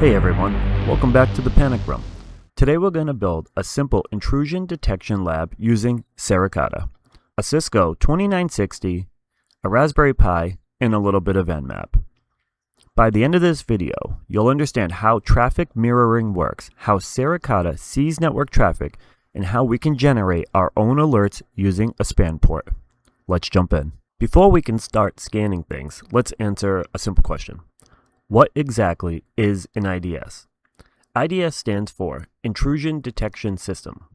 Hey everyone, welcome back to the Panic Room. Today we're going to build a simple intrusion detection lab using Suricata, a Cisco 2960, a Raspberry Pi, and a little bit of Nmap. By the end of this video, you'll understand how traffic mirroring works, how Suricata sees network traffic, and how we can generate our own alerts using a span port. Let's jump in. Before we can start scanning things, let's answer a simple question. What exactly is an IDS? IDS stands for Intrusion Detection System.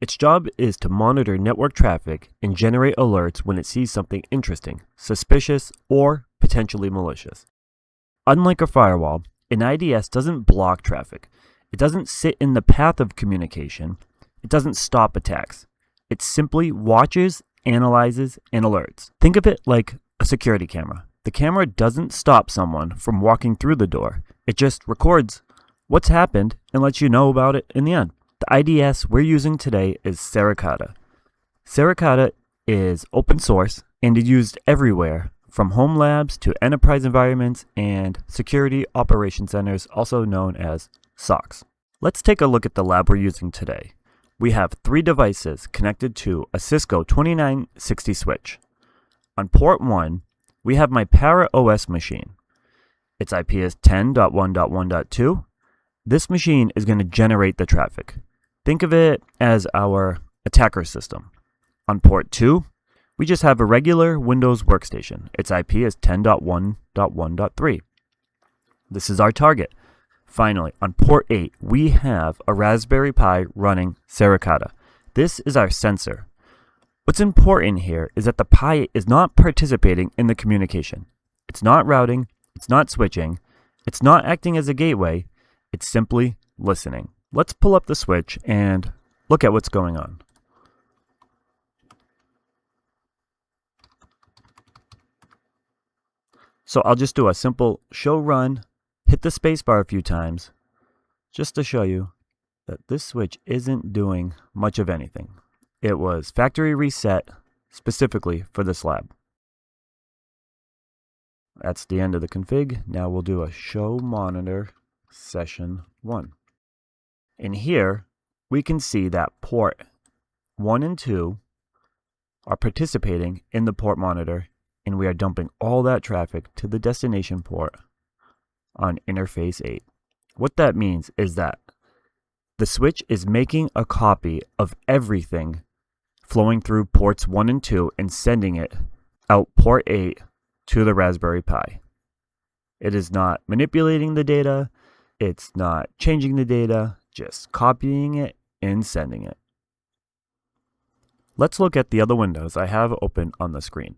Its job is to monitor network traffic and generate alerts when it sees something interesting, suspicious, or potentially malicious. Unlike a firewall, an IDS doesn't block traffic. It doesn't sit in the path of communication. It doesn't stop attacks. It simply watches, analyzes, and alerts. Think of it like a security camera. The camera doesn't stop someone from walking through the door. It just records what's happened and lets you know about it in the end. The IDS we're using today is Suricata. Suricata is open source and is used everywhere, from home labs to enterprise environments and security operation centers, also known as SOCs. Let's take a look at the lab we're using today. We have 3 devices connected to a Cisco 2960 switch. On port 1, we have my Parrot OS machine. Its IP is 10.1.1.2. This machine is going to generate the traffic. Think of it as our attacker system. On port 2, we just have a regular Windows workstation. Its IP is 10.1.1.3. This is our target. Finally, on port 8, we have a Raspberry Pi running Suricata. This is our sensor. What's important here is that the Pi is not participating in the communication. It's not routing, it's not switching, it's not acting as a gateway, it's simply listening. Let's pull up the switch and look at what's going on. So I'll just do a simple show run, hit the spacebar a few times, just to show you that this switch isn't doing much of anything. It was factory reset specifically for this lab. That's the end of the config. Now we'll do a show monitor session 1. And here we can see that port 1 and 2 are participating in the port monitor, and we are dumping all that traffic to the destination port on interface 8. What that means is that the switch is making a copy of everything flowing through ports 1 and 2 and sending it out port 8 to the Raspberry Pi. It is not manipulating the data, it's not changing the data, just copying it and sending it. Let's look at the other windows I have open on the screen.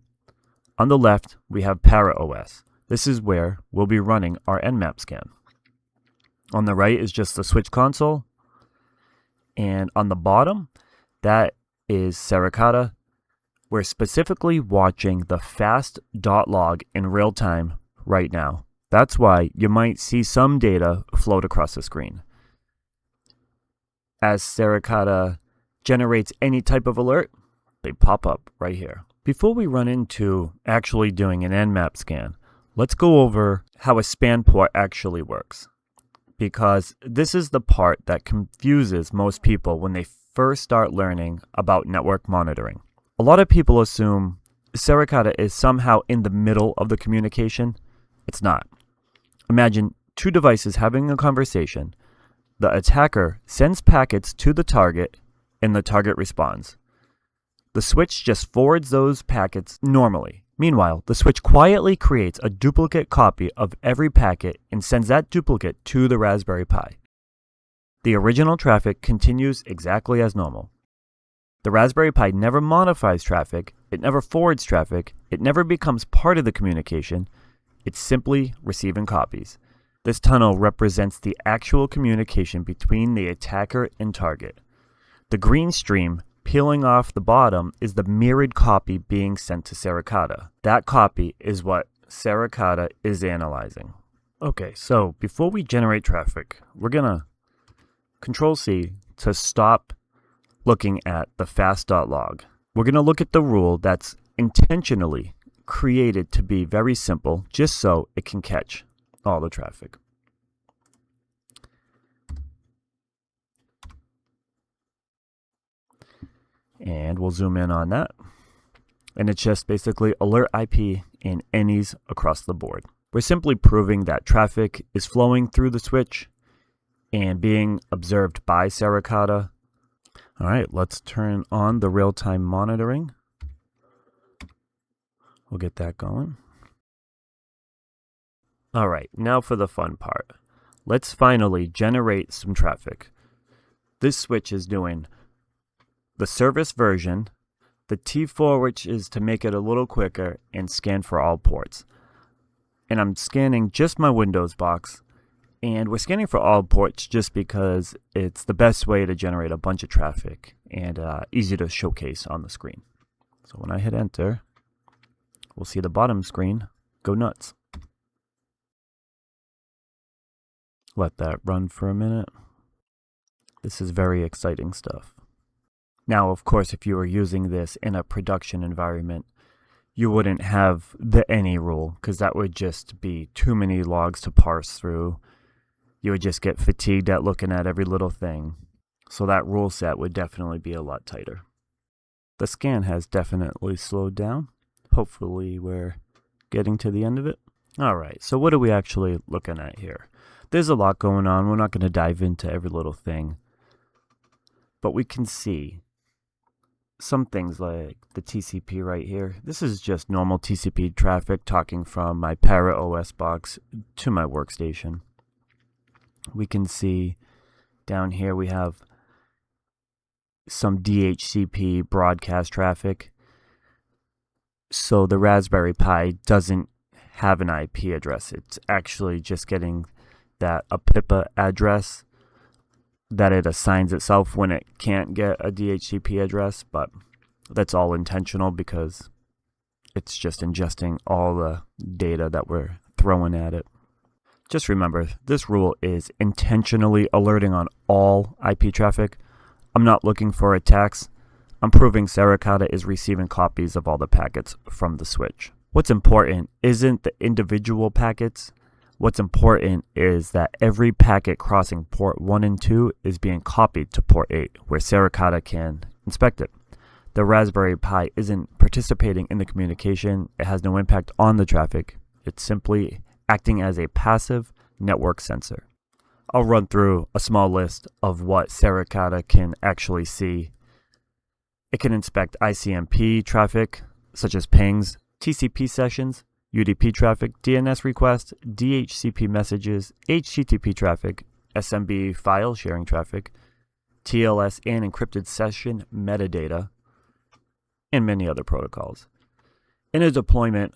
On the left, we have Parrot OS. This is where we'll be running our Nmap scan. On the right is just the switch console. And on the bottom, that is Suricata. We're specifically watching the fast.log in real time right now. That's why you might see some data float across the screen. As Suricata generates any type of alert, they pop up right here. Before we run into actually doing an Nmap scan, let's go over how a span port actually works, because this is the part that confuses most people when they first start learning about network monitoring. A lot of people assume Suricata is somehow in the middle of the communication. It's not. Imagine 2 devices having a conversation. The attacker sends packets to the target and the target responds. The switch just forwards those packets normally. Meanwhile, the switch quietly creates a duplicate copy of every packet and sends that duplicate to the Raspberry Pi. The original traffic continues exactly as normal. The Raspberry Pi never modifies traffic, it never forwards traffic, it never becomes part of the communication, it's simply receiving copies. This tunnel represents the actual communication between the attacker and target. The green stream peeling off the bottom is the mirrored copy being sent to Suricata. That copy is what Suricata is analyzing. Okay, so before we generate traffic, we're gonna Control-C to stop looking at the fast.log. We're gonna look at the rule that's intentionally created to be very simple, just so it can catch all the traffic. And we'll zoom in on that. And it's just basically alert IP and any's across the board. We're simply proving that traffic is flowing through the switch and being observed by Suricata. All right, let's turn on the real-time monitoring. We'll get that going. All right, now for the fun part. Let's finally generate some traffic. This switch is doing the service version, the T4, which is to make it a little quicker, and scan for all ports. And I'm scanning just my Windows box, and we're scanning for all ports just because it's the best way to generate a bunch of traffic and easy to showcase on the screen. So when I hit enter, we'll see the bottom screen go nuts. Let that run for a minute. This is very exciting stuff. Now, of course, if you were using this in a production environment, you wouldn't have the any rule, because that would just be too many logs to parse through. You would just get fatigued at looking at every little thing. So that rule set would definitely be a lot tighter. The scan has definitely slowed down. Hopefully we're getting to the end of it. All right, so what are we actually looking at here? There's a lot going on. We're not going to dive into every little thing. But we can see some things like the TCP right here. This is just normal TCP traffic talking from my Parrot OS box to my workstation. We can see down here we have some DHCP broadcast traffic. So the Raspberry Pi doesn't have an IP address. It's actually just getting that a PIPA address that it assigns itself when it can't get a DHCP address, but that's all intentional because it's just ingesting all the data that we're throwing at it. Just remember, this rule is intentionally alerting on all IP traffic. I'm not looking for attacks. I'm proving Suricata is receiving copies of all the packets from the switch. What's important isn't the individual packets. What's important is that every packet crossing port 1 and 2 is being copied to port 8, where Suricata can inspect it. The Raspberry Pi isn't participating in the communication. It has no impact on the traffic. It's simply acting as a passive network sensor. I'll run through a small list of what Suricata can actually see. It can inspect ICMP traffic, such as pings, TCP sessions, UDP traffic, DNS requests, DHCP messages, HTTP traffic, SMB file sharing traffic, TLS and encrypted session metadata, and many other protocols. In a deployment,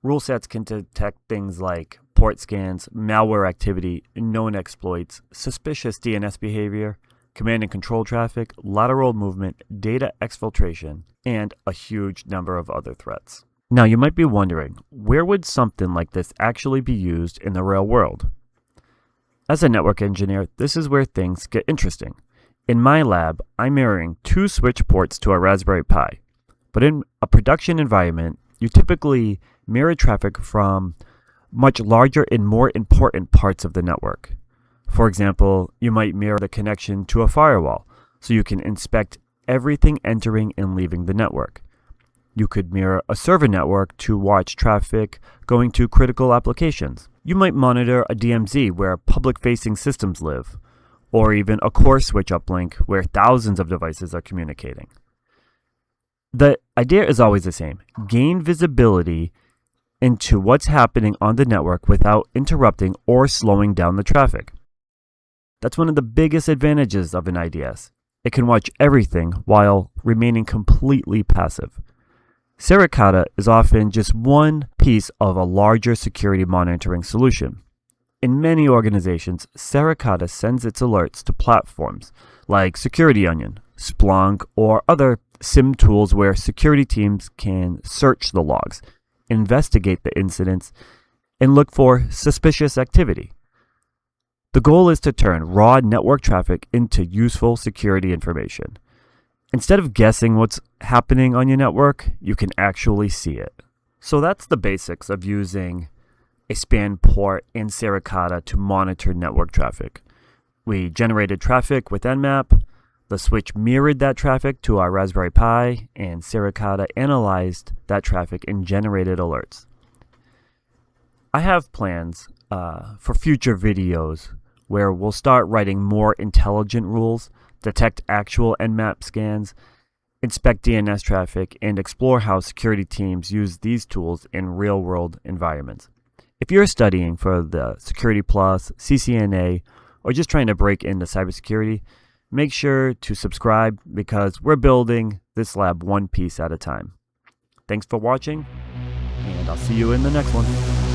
rule sets can detect things like port scans, malware activity, known exploits, suspicious DNS behavior, command and control traffic, lateral movement, data exfiltration, and a huge number of other threats. Now you might be wondering, where would something like this actually be used in the real world? As a network engineer, this is where things get interesting. In my lab, I'm mirroring 2 switch ports to a Raspberry Pi. But in a production environment, you typically mirror traffic from much larger and more important parts of the network. For example, you might mirror the connection to a firewall, so you can inspect everything entering and leaving the network. You could mirror a server network to watch traffic going to critical applications. You might monitor a DMZ where public-facing systems live, or even a core switch uplink where thousands of devices are communicating. The idea is always the same: gain visibility into what's happening on the network without interrupting or slowing down the traffic. That's one of the biggest advantages of an IDS. It can watch everything while remaining completely passive. Suricata is often just one piece of a larger security monitoring solution. In many organizations, Suricata sends its alerts to platforms like Security Onion, Splunk, or other SIM tools where security teams can search the logs, investigate the incidents, and look for suspicious activity. The goal is to turn raw network traffic into useful security information. Instead of guessing what's happening on your network, you can actually see it. So that's the basics of using a span port in Suricata to monitor network traffic. We generated traffic with Nmap, The switch mirrored that traffic to our Raspberry Pi, and Suricata analyzed that traffic and generated alerts. I have plans for future videos where we'll start writing more intelligent rules, detect actual Nmap scans, inspect DNS traffic, and explore how security teams use these tools in real-world environments. If you're studying for the Security Plus, CCNA, or just trying to break into cybersecurity, make sure to subscribe because we're building this lab one piece at a time. Thanks for watching, and I'll see you in the next one.